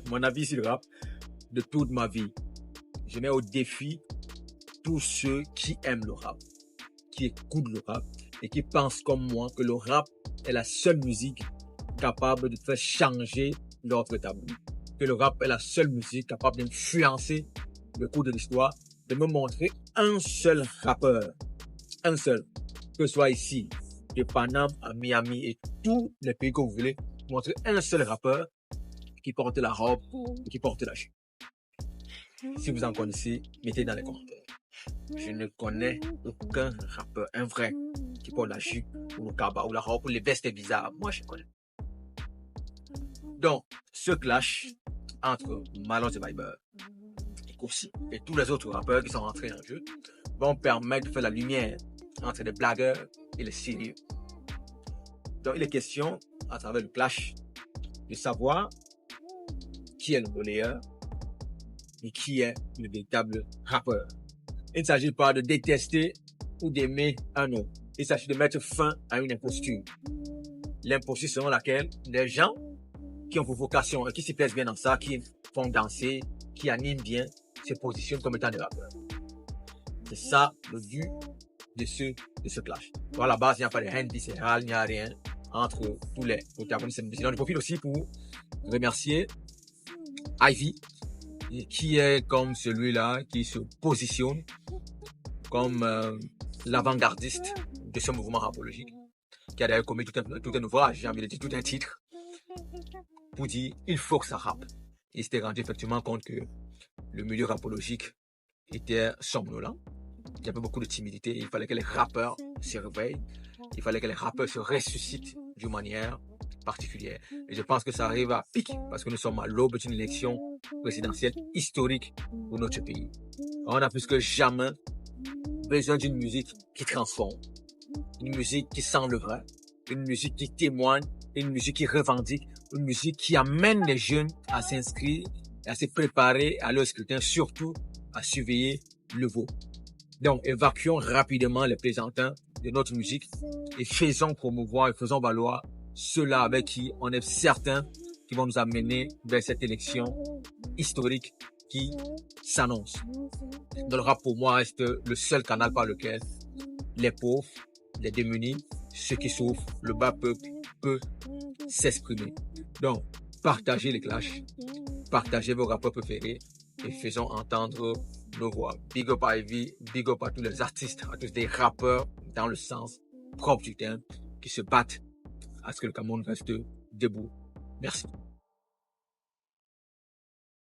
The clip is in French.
Mon avis sur le rap de toute ma vie. Je mets au défi tous ceux qui aiment le rap, qui écoutent le rap et qui pensent comme moi que le rap est la seule musique capable de faire changer l'ordre établi. Que le rap est la seule musique capable d'influencer le cours de l'histoire, de me montrer un seul rappeur, un seul, que ce soit ici, de Paname à Miami et tous les pays que vous voulez, montrer un seul rappeur qui porte la robe et qui porte la jupe. Si vous en connaissez, mettez dans les commentaires. Je ne connais aucun rappeur, un vrai, qui porte la jupe ou le kaba ou la robe ou les vestes bizarres. Moi, je connais. Donc, ce clash entre Malone the Viber et Kosi et tous les autres rappeurs qui sont rentrés en jeu vont permettre de faire la lumière entre les blagueurs et les sérieux. Donc, il est question, à travers le clash, de savoir qui est le volleyeur et qui est le véritable rappeur. Il ne s'agit pas de détester ou d'aimer un autre. Il s'agit de mettre fin à une imposture. L'imposture selon laquelle les gens qui ont pour vocation et qui s'y plaisent bien dans ça, qui font danser, qui animent bien, se positionnent comme étant des rappeurs. C'est ça le but de ce clash. Donc à la base, il n'y a pas de haine viscérale, il n'y a rien entre tous les protagonistes. Je profite aussi pour remercier Ivy, qui est comme celui-là qui se positionne comme l'avant-gardiste de ce mouvement rapologique, qui a d'ailleurs commis tout un ouvrage, j'ai envie de dire tout un titre, pour dire il faut que ça rappe. Il s'était rendu effectivement compte que le milieu rapologique était somnolent, il y avait beaucoup de timidité, il fallait que les rappeurs se réveillent, il fallait que les rappeurs se ressuscitent d'une manière particulière. Et je pense que ça arrive à pic parce que nous sommes à l'aube d'une élection présidentielle historique pour notre pays. On a plus que jamais besoin d'une musique qui transforme, une musique qui sent le vrai, une musique qui témoigne, une musique qui revendique, une musique qui amène les jeunes à s'inscrire et à se préparer à leur scrutin, surtout à surveiller le vote. Donc, évacuons rapidement les plaisantins de notre musique et faisons promouvoir et faisons valoir ceux-là avec qui on est certain qu'ils vont nous amener vers cette élection historique qui s'annonce. Donc, le rap pour moi reste le seul canal par lequel les pauvres, les démunis, ceux qui souffrent, le bas peuple peut s'exprimer. Donc, partagez les clashs, partagez vos rappeurs préférés et faisons entendre nos voix. Big up à Ivy, big up à tous les artistes, à tous les rappeurs dans le sens propre du terme qui se battent à ce que le Cameroun reste debout. Merci.